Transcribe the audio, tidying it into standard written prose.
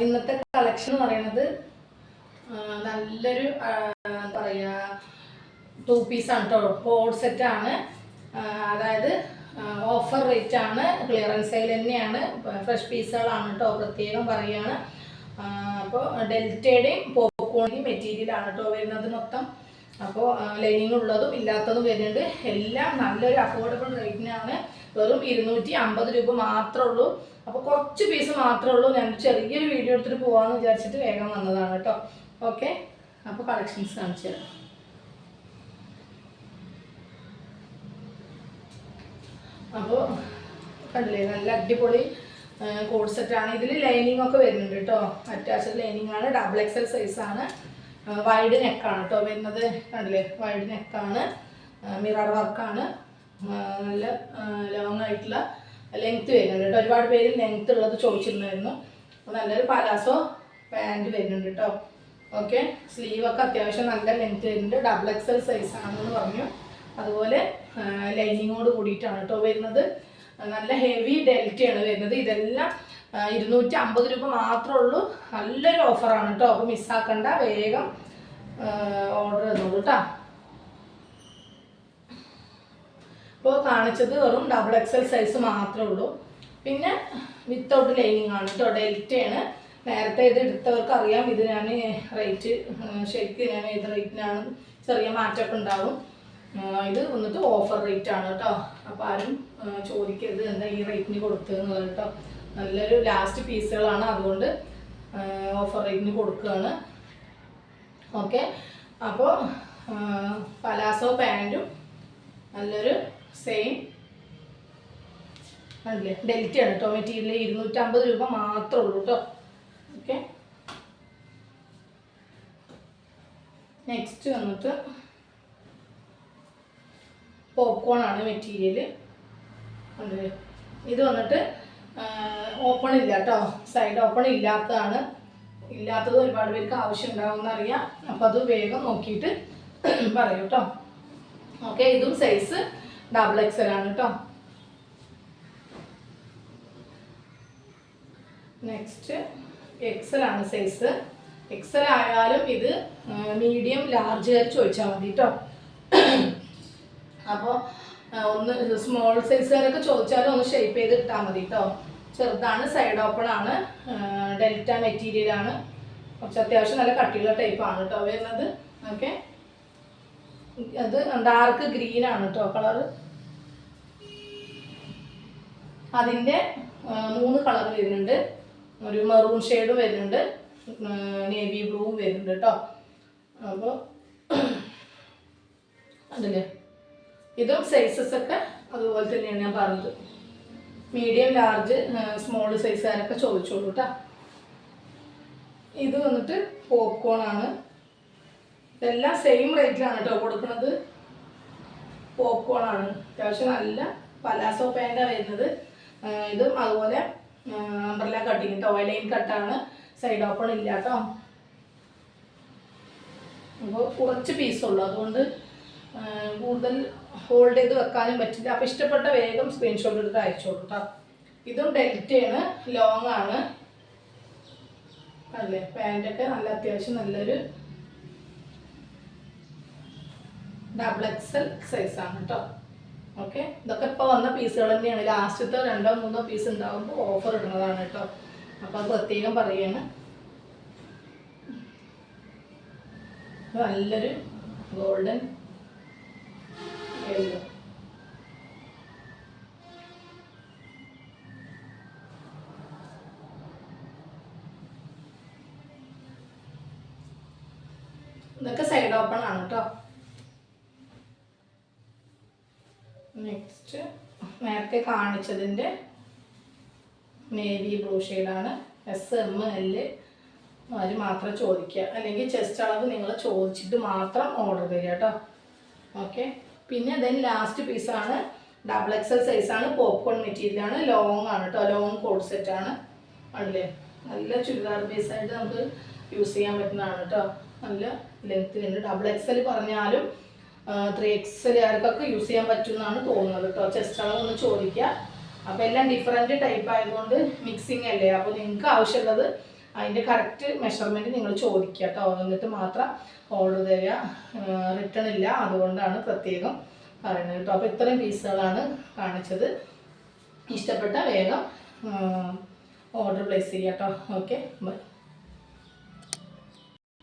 ഇന്നത്തെ കളക്ഷൻ എന്ന് പറയുന്നത് നല്ലൊരു എന്താ പറയുക 2 പീസാണ് കേട്ടോ. കോഡ് സെറ്റാണ്. അതായത് ഓഫർ റേറ്റ് ആണ്, ക്ലിയറൻസ് സെയിൽ തന്നെയാണ്, ഫ്രഷ് പീസുകളാണ് കേട്ടോ, പ്രത്യേകം പറയുകയാണ്. അപ്പോൾ ഡെൽറ്റയുടെയും പോപ്കോണിൻ്റെയും മെറ്റീരിയലാണ് കേട്ടോ വരുന്നത് മൊത്തം. അപ്പോൾ ലൈനിങ് ഉള്ളതും ഇല്ലാത്തതും വരുന്നുണ്ട്. എല്ലാം നല്ലൊരു അഫോർഡബിൾ റേറ്റിനാണ്. വെറും 250 രൂപ മാത്രമേ ഉള്ളൂ. അപ്പോൾ കുറച്ച് പീസ് മാത്രമേ ഉള്ളൂ. ഞാൻ ചെറിയൊരു വീഡിയോ എടുത്തിട്ട് പോകാമെന്ന് വിചാരിച്ചിട്ട് വേഗം വന്നതാണ് കേട്ടോ. ഓക്കെ, അപ്പോൾ കളക്ഷൻസ് കാണിച്ചു തരാം. അപ്പോൾ കണ്ടില്ലേ, നല്ല അടിപൊളി കോഡ് സെറ്റാണ്. ഇതിൽ ലൈനിങ് ഒക്കെ വരുന്നുണ്ട് കേട്ടോ. അറ്റാച്ച്ഡ് ലൈനിങ് ആണ്. ഡബിൾ XL സൈസാണ്. വൈഡ് നെക്കാണ് കേട്ടോ വരുന്നത്. കണ്ടില്ലേ, വൈഡ് നെക്കാണ്, മിറർ വർക്കാണ്, നല്ല ലോങ് ആയിട്ടുള്ള ലെങ്ത്ത് വരുന്നുണ്ട് കേട്ടോ. ഒരുപാട് പേര് ലെങ്ത്ത് ഉള്ളത് ചോദിച്ചിരുന്നായിരുന്നു. അപ്പോൾ നല്ലൊരു പലാസോ പാൻറ്റ് വരുന്നുണ്ട് കേട്ടോ. ഓക്കെ, സ്ലീവൊക്കെ അത്യാവശ്യം നല്ല ലെങ്ത്ത് വരുന്നുണ്ട്. ഡബിൾ XL സൈസാണെന്ന് പറഞ്ഞു. അതുപോലെ ലൈനിങ്ങോട് കൂടിയിട്ടാണ് കേട്ടോ വരുന്നത്. നല്ല ഹെവി ഡെൽറ്റയാണ് വരുന്നത്. ഇതെല്ലാം 250 രൂപ മാത്രമേ ഉള്ളൂ. നല്ലൊരു ഓഫറാണ് കേട്ടോ. അപ്പോൾ മിസ്സാക്കണ്ട, വേഗം ഓർഡർ ചെയ്തോളൂ കേട്ടോ. ഇപ്പോൾ കാണിച്ചത് വെറും ഡബിൾ XL സൈസ് മാത്രമേ ഉള്ളൂ. പിന്നെ വിത്തൗട്ട് ലൈനിങ് ആണ് കേട്ടോ. ഡെൽറ്റയാണ്. നേരത്തെ ഇത് എടുത്തവർക്ക് അറിയാം. ഇത് ഞാൻ റേറ്റ് ശരിക്കും ഞാൻ ഏത് റേറ്റിനാണ്, ചെറിയ മാറ്റമൊക്കെ ഉണ്ടാവും. ഇത് വന്നിട്ട് ഓഫർ റേറ്റ് ആണ് കേട്ടോ. അപ്പോൾ ആരും ചോദിക്കരുത് എന്താ ഈ റേറ്റിന് കൊടുത്തതെന്നുള്ളത് കേട്ടോ. നല്ലൊരു ലാസ്റ്റ് പീസുകളാണ്, അതുകൊണ്ട് ഓഫർ റേറ്റിന് കൊടുക്കുകയാണ്. ഓക്കെ, അപ്പോൾ പലാസോ പാൻറ്റും നല്ലൊരു സെയിം അല്ലേ ഡെൽറ്റയാണ് കേട്ടോ. മെറ്റീരിയൽ 250 രൂപ മാത്രമേ ഉള്ളൂ കേട്ടോ. ഓക്കെ, നെക്സ്റ്റ് വന്നിട്ട് പോപ്കോൺ ആണ് മെറ്റീരിയൽ. ഇത് വന്നിട്ട് ഓപ്പൺ ഇല്ല കേട്ടോ. സൈഡ് ഓപ്പൺ ഇല്ലാത്തതാണ്. ഇല്ലാത്തത് ഒരുപാട് പേർക്ക് ആവശ്യം ഉണ്ടാവുമെന്ന് അറിയാം. അപ്പോൾ അത് വേഗം നോക്കിയിട്ട് പറയൂ കേട്ടോ. ഓക്കെ, ഇതും സൈസ് ഡബിൾ XL ആണ് കേട്ടോ. നെക്സ്റ്റ് XL ആണ് സൈസ്. XL ആയാലും ഇത് മീഡിയം ലാർജ് വരെ ചോദിച്ചാൽ മതി കേട്ടോ. അപ്പോൾ ഒന്ന് സ്മോൾ സൈസുകാരൊക്കെ ചോദിച്ചാലും ഒന്ന് ഷേപ്പ് ചെയ്ത് ഇട്ടാൽ മതി കേട്ടോ. ചെറുതാണ്, സൈഡ് ഓപ്പൺ ആണ്, ഡെൽറ്റ മെറ്റീരിയലാണ്. കുറച്ച് അത്യാവശ്യം നല്ല കട്ടിയുള്ള ടൈപ്പാണ് കേട്ടോ വരുന്നത്. ഓക്കെ, അത് ഡാർക്ക് ഗ്രീൻ ആണ് കേട്ടോ കളറ്. അതിൻ്റെ 3 കളർ വരുന്നുണ്ട്. ഒരു മെറൂൺ ഷെയ്ഡും വരുന്നുണ്ട്, നേവി ബ്ലൂവും വരുന്നുണ്ട് കേട്ടോ. അപ്പോൾ അതില്ലേ, ഇതും സൈസസ് ഒക്കെ അതുപോലെ തന്നെയാണ് ഞാൻ പറഞ്ഞത്. മീഡിയം ലാർജ് സ്മോൾ സൈസുകാരൊക്കെ ചോദിച്ചോളൂ കേട്ടോ. ഇത് വന്നിട്ട് പോപ്കോൺ ആണ്. ഇതെല്ലാം സെയിം റേറ്റിലാണ് കേട്ടോ കൊടുക്കുന്നത്. പോപ്കോൺ ആണ്. അത്യാവശ്യം നല്ല പലാസോ പാൻറ്റാണ് വരുന്നത്. ഇതും അതുപോലെ അംബ്രല്ല കട്ടിങ് കേട്ടോ. ലൈൻ കട്ടാണ്, സൈഡ് ഓപ്പൺ ഇല്ല കേട്ടോ. അപ്പോൾ കുറച്ച് പീസുള്ളൂ, അതുകൊണ്ട് കൂടുതൽ ഹോൾഡ് ചെയ്ത് വെക്കാനും പറ്റില്ല. അപ്പോൾ ഇഷ്ടപ്പെട്ട വേഗം സ്ക്രീൻഷോട്ട് എടുത്ത് അയച്ചോളൂ കേട്ടോ. ഇതും ഡെൽറ്റയാണ്, ലോങ് ആണ് അല്ലേ. പാൻറ്റൊക്കെ നല്ല അത്യാവശ്യം നല്ലൊരു ഡബിൾ XL സൈസാണ് കേട്ടോ. ഓക്കെ, ഇതൊക്കെ ഇപ്പോൾ വന്ന പീസുകൾ തന്നെയാണ്. ലാസ്റ്റത്തെ 2 or 3 പീസ് ഉണ്ടാകുമ്പോൾ ഓഫർ ഇടുന്നതാണ് കേട്ടോ. അപ്പോൾ അത് പ്രത്യേകം പറയുകയാണ്. നല്ലൊരു ഗോൾഡൻ യെല്ലോ. ഇതൊക്കെ സൈഡ് ഓപ്പൺ ആണ് കേട്ടോ. നെക്സ്റ്റ് നേരത്തെ കാണിച്ചതിൻ്റെ നേവി ബ്ലൂ ഷെയ്ഡാണ്. SML അവർ മാത്രം ചോദിക്കുക, അല്ലെങ്കിൽ ചെസ്റ്റ് അളവ് നിങ്ങൾ ചോദിച്ചിട്ട് മാത്രം ഓർഡർ തരിക കേട്ടോ. ഓക്കെ, പിന്നെ ദെൻ ലാസ്റ്റ് പീസാണ് ഡബിൾ XL സൈസാണ്. പോപ്കോൺ മെറ്റീരിയലാണ്, ലോങ് ആണ് കേട്ടോ. ലോങ് കോഡ് സെറ്റാണ്. അല്ലേ, നല്ല ചുരിദാർ ബേസായിട്ട് നമുക്ക് യൂസ് ചെയ്യാൻ പറ്റുന്നതാണ് കേട്ടോ. നല്ല ലെങ്ത്ത് ഉണ്ട്. ഡബിൾ XL പറഞ്ഞാലും 3XL ആർക്കൊക്കെ യൂസ് ചെയ്യാൻ പറ്റുമെന്നാണ് തോന്നുന്നത് കേട്ടോ. ചെസ്റ്റ് അളവ് ഒന്ന് ചോദിക്കുക. അപ്പോൾ എല്ലാം ഡിഫറെൻറ്റ് ടൈപ്പ് ആയതുകൊണ്ട് മിക്സിങ് അല്ലേ. അപ്പോൾ നിങ്ങൾക്ക് ആവശ്യമുള്ളത് അതിൻ്റെ കറക്റ്റ് മെഷർമെൻറ്റ് നിങ്ങൾ ചോദിക്കുക കേട്ടോ. എന്നിട്ട് മാത്രം ഓർഡർ തരിക. റിട്ടേൺ ഇല്ല, അതുകൊണ്ടാണ് പ്രത്യേകം പറയുന്നത് കേട്ടോ. അപ്പോൾ ഇത്രയും പീസുകളാണ് കാണിച്ചത്. ഇഷ്ടപ്പെട്ട വേഗം ഓർഡർ പ്ലേസ് ചെയ്യാം കേട്ടോ. Okay, by.